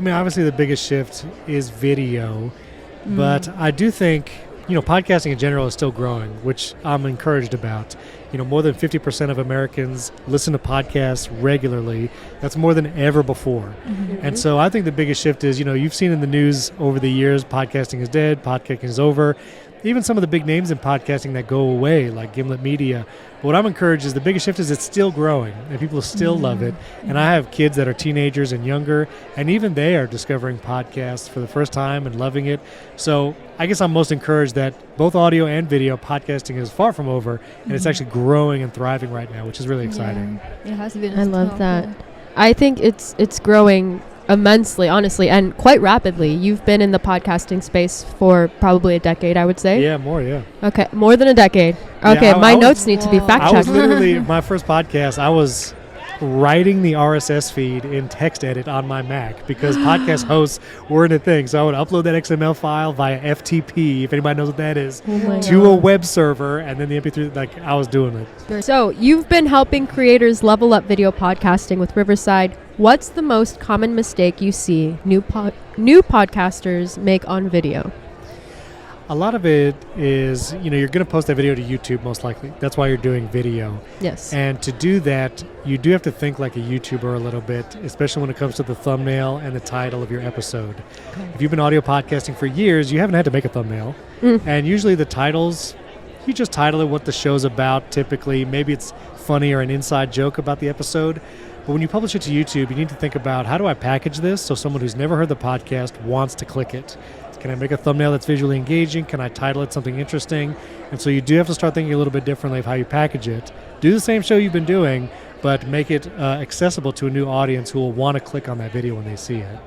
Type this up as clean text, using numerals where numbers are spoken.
I mean, obviously the biggest shift is video, but I do think, podcasting in general is still growing, which I'm encouraged about. More than 50% of Americans listen to podcasts regularly. That's more than ever before. And so I think the biggest shift is, you've seen in the news over the years, podcasting is dead, podcasting is over. Even some of the big names in podcasting that go away, like Gimlet Media. But what I'm encouraged is the biggest shift is it's still growing, and people still love it. And I have kids that are teenagers and younger, and even they are discovering podcasts for the first time and loving it. So I guess I'm most encouraged that both audio and video podcasting is far from over, and it's actually growing and thriving right now, which is really exciting. Yeah, it has been. I love that. I think it's growing immensely, honestly, and quite rapidly. You've been in the podcasting space for probably a decade, I would say. Yeah, more, yeah. Okay, more than a decade. Okay, Yeah, my notes need to be fact I was checked. literally, my first podcast, I was writing the RSS feed in TextEdit on my Mac because podcast hosts weren't a thing. So I would upload that XML file via FTP, if anybody knows what that is, to a web server, and then the MP3, I was doing it. So you've been helping creators level up video podcasting with Riverside. What's the most common mistake you see new podcasters make on video? A lot of it is, you're going to post that video to YouTube most likely. That's why you're doing video. Yes. And to do that, you do have to think like a YouTuber a little bit, especially when it comes to the thumbnail and the title of your episode. Okay. If you've been audio podcasting for years, you haven't had to make a thumbnail. And usually the titles, you just title it what the show's about typically. Maybe it's funny or an inside joke about the episode. But when you publish it to YouTube, you need to think about, how do I package this so someone who's never heard the podcast wants to click it? Can I make a thumbnail that's visually engaging? Can I title it something interesting? And so you do have to start thinking a little bit differently of how you package it. Do the same show you've been doing, but make it accessible to a new audience who will want to click on that video when they see it.